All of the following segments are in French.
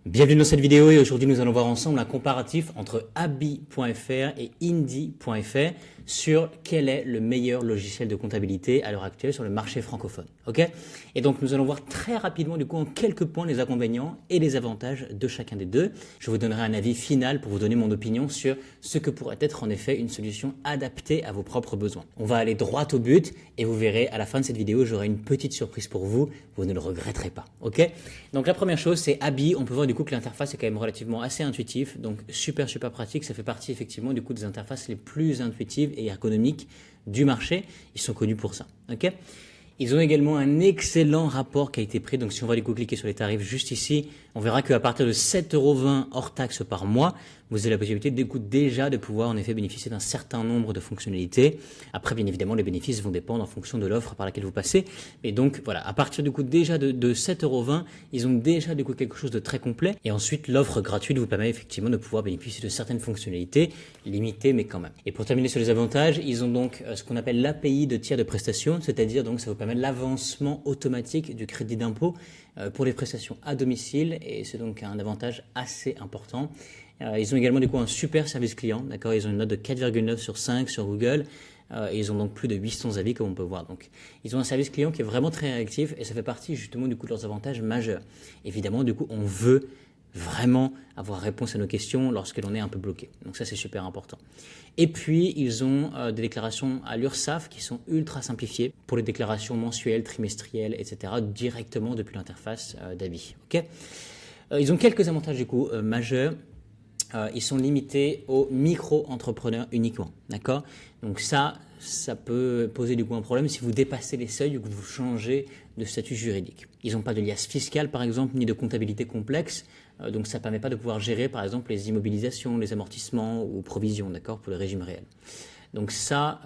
Bienvenue dans cette vidéo et aujourd'hui nous allons voir ensemble un comparatif entre Abi.fr et Indy.fr sur quel est le meilleur logiciel de comptabilité à l'heure actuelle sur le marché francophone. Ok? Et donc nous allons voir très rapidement du coup en quelques points les inconvénients et les avantages de chacun des deux. Je vous donnerai un avis final pour vous donner mon opinion sur ce que pourrait être en effet une solution adaptée à vos propres besoins. On va aller droit au but et vous verrez à la fin de cette vidéo j'aurai une petite surprise pour vous, vous ne le regretterez pas. Ok? Donc la première chose c'est Abi, on peut voir du coup que l'interface est quand même relativement assez intuitif, donc super pratique, ça fait partie effectivement du coup des interfaces les plus intuitives et ergonomiques du marché, ils sont connus pour ça. Ok? Ils ont également un excellent rapport qualité-prix, donc si on va du coup cliquer sur les tarifs juste ici, on verra qu'à partir de 7,20 € hors taxe par mois, vous avez la possibilité déjà de pouvoir en effet bénéficier d'un certain nombre de fonctionnalités. Après, bien évidemment, les bénéfices vont dépendre en fonction de l'offre par laquelle vous passez. Et donc, voilà, à partir du coup déjà de 7,20 €, ils ont déjà du coup quelque chose de très complet. Et ensuite, l'offre gratuite vous permet effectivement de pouvoir bénéficier de certaines fonctionnalités, limitées mais quand même. Et pour terminer sur les avantages, ils ont donc ce qu'on appelle l'API de tiers de prestations, c'est-à-dire donc ça vous permet l'avancement automatique du crédit d'impôt pour les prestations à domicile et c'est donc un avantage assez important. Ils ont également du coup un super service client, d'accord. Ils ont une note de 4,9 sur 5 sur Google. Et ils ont donc plus de 800 avis comme on peut voir. Donc, ils ont un service client qui est vraiment très réactif et ça fait partie justement du coup de leurs avantages majeurs. Évidemment, du coup, on veut vraiment avoir réponse à nos questions lorsque l'on est un peu bloqué. Donc ça, c'est super important. Et puis, ils ont des déclarations à l'URSSAF qui sont ultra simplifiées pour les déclarations mensuelles, trimestrielles, etc. directement depuis l'interface d'Abi. Okay, ils ont quelques avantages du coup majeurs. Ils sont limités aux micro-entrepreneurs uniquement, d'accord? Donc ça peut poser du coup un problème si vous dépassez les seuils ou que vous changez de statut juridique. Ils n'ont pas de liasse fiscale par exemple, ni de comptabilité complexe, donc ça ne permet pas de pouvoir gérer par exemple les immobilisations, les amortissements ou provisions, d'accord, pour le régime réel. Donc ça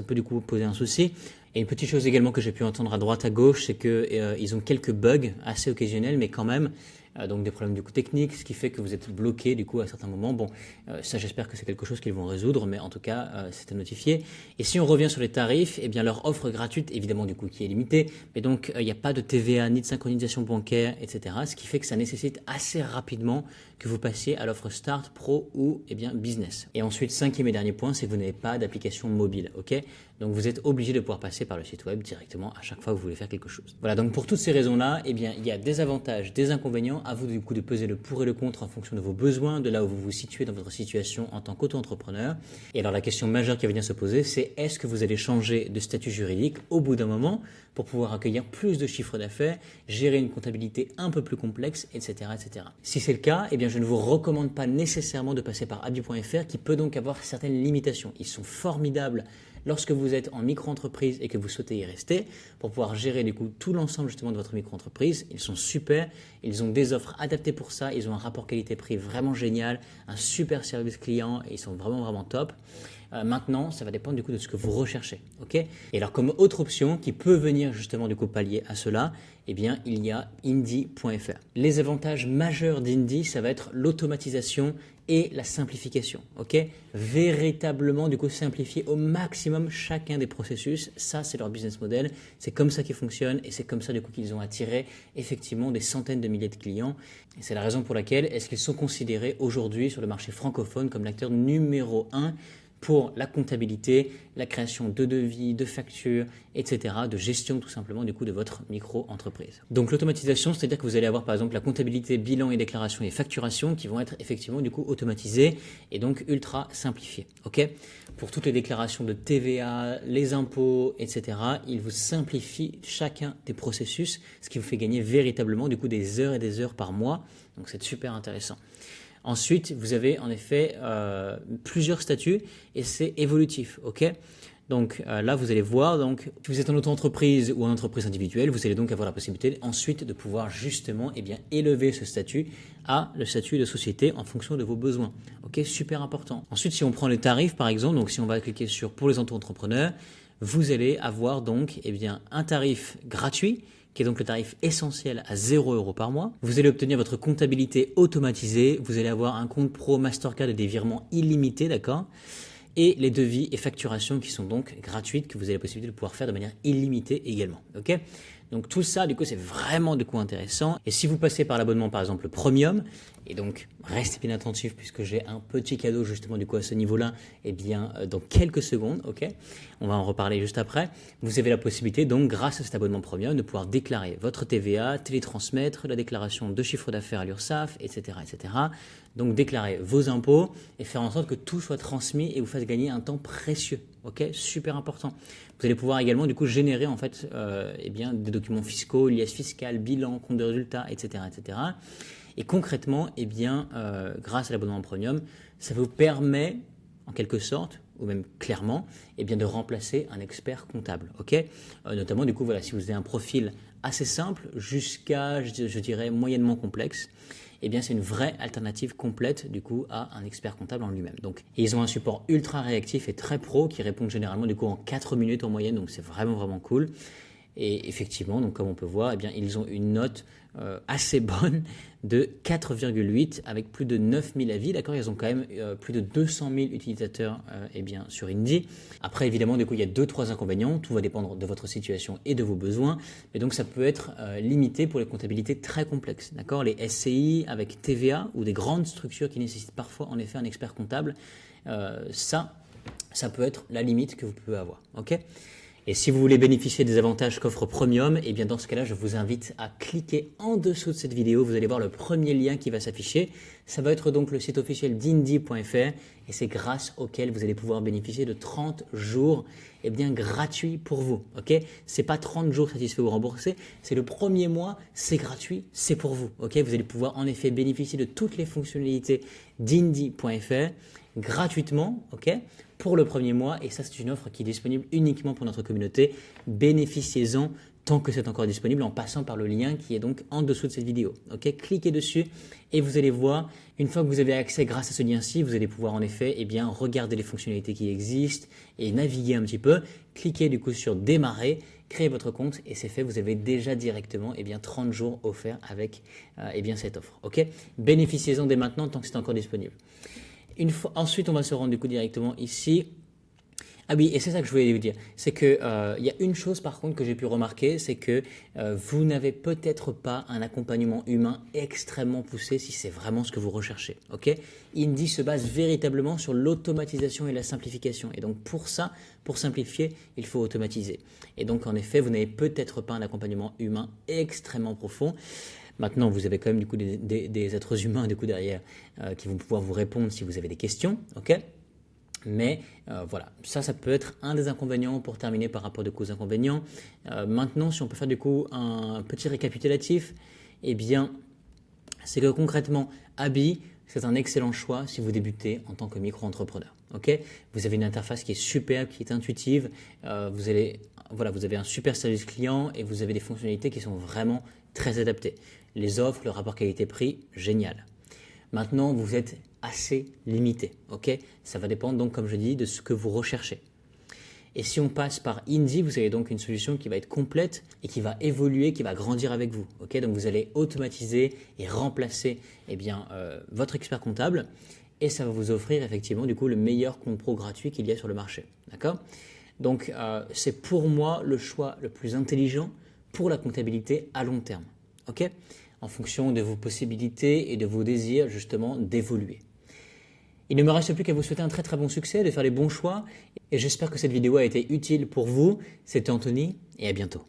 peut du coup poser un souci. Et une petite chose également que j'ai pu entendre à droite à gauche, c'est qu'ils ont quelques bugs assez occasionnels, mais quand même, donc des problèmes du coup techniques, ce qui fait que vous êtes bloqué du coup à certains moments. Bon, ça j'espère que c'est quelque chose qu'ils vont résoudre, mais en tout cas c'est à notifier. Et si on revient sur les tarifs, eh bien leur offre gratuite, évidemment du coup qui est limitée, mais donc il n'y a pas de TVA ni de synchronisation bancaire, etc. Ce qui fait que ça nécessite assez rapidement que vous passiez à l'offre Start, Pro ou Business. Et ensuite, cinquième et dernier point, c'est que vous n'avez pas d'application mobile, ok? Donc vous êtes obligé de pouvoir passer par le site web directement à chaque fois que vous voulez faire quelque chose. Voilà, donc pour toutes ces raisons-là, eh bien il y a des avantages, des inconvénients. À vous du coup de peser le pour et le contre en fonction de vos besoins, de là où vous vous situez dans votre situation en tant qu'auto-entrepreneur. Et alors la question majeure qui va venir se poser, c'est est-ce que vous allez changer de statut juridique au bout d'un moment pour pouvoir accueillir plus de chiffres d'affaires, gérer une comptabilité un peu plus complexe, etc., etc. Si c'est le cas, eh bien je ne vous recommande pas nécessairement de passer par Abi.fr qui peut donc avoir certaines limitations. Ils sont formidables lorsque vous êtes en micro-entreprise et que vous souhaitez y rester, pour pouvoir gérer du coup tout l'ensemble justement de votre micro-entreprise. Ils sont super, ils ont des offres adaptées pour ça, ils ont un rapport qualité-prix vraiment génial, un super service client et ils sont vraiment top. Maintenant, ça va dépendre du coup de ce que vous recherchez, ok? Et alors comme autre option qui peut venir justement du coup pallier à cela, eh bien il y a Indy.fr. Les avantages majeurs d'Indy, ça va être l'automatisation et la simplification, ok? Véritablement du coup simplifier au maximum chacun des processus, ça c'est leur business model, c'est comme ça qu'ils fonctionnent et c'est comme ça du coup qu'ils ont attiré effectivement des centaines de milliers de clients et c'est la raison pour laquelle est-ce qu'ils sont considérés aujourd'hui sur le marché francophone comme l'acteur numéro 1 pour la comptabilité, la création de devis, de factures, etc., de gestion tout simplement du coup de votre micro-entreprise. Donc l'automatisation, c'est-à-dire que vous allez avoir par exemple la comptabilité, bilan et déclaration et facturation qui vont être effectivement du coup automatisées et donc ultra simplifiées. Ok ? Pour toutes les déclarations de TVA, les impôts, etc., il vous simplifie chacun des processus, ce qui vous fait gagner véritablement du coup des heures et des heures par mois. Donc c'est super intéressant. Ensuite, vous avez en effet plusieurs statuts et c'est évolutif, ok? Donc là, vous allez voir, donc, si vous êtes en auto-entreprise ou en entreprise individuelle, vous allez donc avoir la possibilité ensuite de pouvoir justement élever ce statut à le statut de société en fonction de vos besoins. Ok, super important. Ensuite, si on prend les tarifs par exemple, donc si on va cliquer sur pour les auto-entrepreneurs, vous allez avoir donc un tarif gratuit qui est donc le tarif essentiel à 0 € par mois. Vous allez obtenir votre comptabilité automatisée, vous allez avoir un compte pro Mastercard et des virements illimités, d'accord ? Et les devis et facturations qui sont donc gratuites, que vous avez la possibilité de pouvoir faire de manière illimitée également, ok ? Donc tout ça, du coup, c'est vraiment du coup intéressant. Et si vous passez par l'abonnement, par exemple, Premium, et donc restez bien attentif puisque j'ai un petit cadeau justement du coup à ce niveau-là, et bien dans quelques secondes, ok. On va en reparler juste après. Vous avez la possibilité donc grâce à cet abonnement Premium de pouvoir déclarer votre TVA, télétransmettre la déclaration de chiffre d'affaires à l'URSSAF, etc., etc. Donc déclarer vos impôts et faire en sorte que tout soit transmis et vous fasse gagner un temps précieux, ok, super important. Vous allez pouvoir également du coup générer en fait eh bien, des documents fiscaux, liasses fiscales, bilan, compte de résultats, etc., etc. Et concrètement, eh bien, grâce à l'abonnement Premium, ça vous permet en quelque sorte, ou même clairement, eh bien, de remplacer un expert comptable, ok. Notamment du coup, voilà, si vous avez un profil assez simple jusqu'à, je dirais, moyennement complexe, eh bien, c'est une vraie alternative complète du coup à un expert comptable en lui-même. Donc, ils ont un support ultra réactif et très pro qui répond généralement du coup en 4 minutes en moyenne, donc c'est vraiment vraiment cool. Et effectivement, donc comme on peut voir, eh bien, ils ont une note assez bonne de 4,8 avec plus de 9000 avis. D'accord, ils ont quand même plus de 200 000 utilisateurs eh bien, sur Indie. Après, évidemment, du coup, il y a 2-3 inconvénients. Tout va dépendre de votre situation et de vos besoins. Mais donc, ça peut être limité pour les comptabilités très complexes. D'accord, les SCI avec TVA ou des grandes structures qui nécessitent parfois en effet un expert comptable, ça peut être la limite que vous pouvez avoir. Ok. Et si vous voulez bénéficier des avantages qu'offre Premium, eh bien dans ce cas-là, je vous invite à cliquer en dessous de cette vidéo. Vous allez voir le premier lien qui va s'afficher. Ça va être donc le site officiel d'Indie.fr et c'est grâce auquel vous allez pouvoir bénéficier de 30 jours eh bien, gratuits pour vous. Okay, ce n'est pas 30 jours satisfaits ou remboursés, c'est le premier mois, c'est gratuit, c'est pour vous. Okay, vous allez pouvoir en effet bénéficier de toutes les fonctionnalités d'Indie.fr gratuitement, ok, pour le premier mois. Et ça, c'est une offre qui est disponible uniquement pour notre communauté. Bénéficiez-en tant que c'est encore disponible en passant par le lien qui est donc en dessous de cette vidéo. Ok, cliquez dessus et vous allez voir, une fois que vous avez accès grâce à ce lien-ci, vous allez pouvoir en effet eh bien, regarder les fonctionnalités qui existent et naviguer un petit peu. Cliquez du coup sur démarrer, créez votre compte et c'est fait, vous avez déjà directement eh bien, 30 jours offerts avec eh bien, cette offre. Ok, bénéficiez-en dès maintenant tant que c'est encore disponible. Ensuite, on va se rendre du coup directement ici. Ah oui, et c'est ça que je voulais vous dire, c'est que y a une chose par contre que j'ai pu remarquer, c'est que vous n'avez peut-être pas un accompagnement humain extrêmement poussé si c'est vraiment ce que vous recherchez. Ok, Indie se base véritablement sur l'automatisation et la simplification. Et donc pour ça, pour simplifier, il faut automatiser. Et donc en effet, vous n'avez peut-être pas un accompagnement humain extrêmement profond. Maintenant, vous avez quand même du coup des êtres humains du coup derrière qui vont pouvoir vous répondre si vous avez des questions, ok. Mais voilà, ça peut être un des inconvénients pour terminer par rapport aux inconvénients. Maintenant, si on peut faire du coup un petit récapitulatif, eh bien, c'est que concrètement, Abi, c'est un excellent choix si vous débutez en tant que micro-entrepreneur. Ok, vous avez une interface qui est superbe, qui est intuitive. Vous avez un super service client et vous avez des fonctionnalités qui sont vraiment très adaptées. Les offres, le rapport qualité-prix, génial. Maintenant, vous êtes assez limité. Ok, ça va dépendre donc, comme je dis, de ce que vous recherchez. Et si on passe par Indie, vous avez donc une solution qui va être complète et qui va évoluer, qui va grandir avec vous. Ok, donc vous allez automatiser et remplacer eh bien, votre expert comptable et ça va vous offrir effectivement du coup le meilleur compte pro gratuit qu'il y a sur le marché. D'accord ? Donc c'est pour moi le choix le plus intelligent pour la comptabilité à long terme. Ok ? En fonction de vos possibilités et de vos désirs justement d'évoluer. Il ne me reste plus qu'à vous souhaiter un très très bon succès, de faire les bons choix et j'espère que cette vidéo a été utile pour vous. C'était Anthony et à bientôt.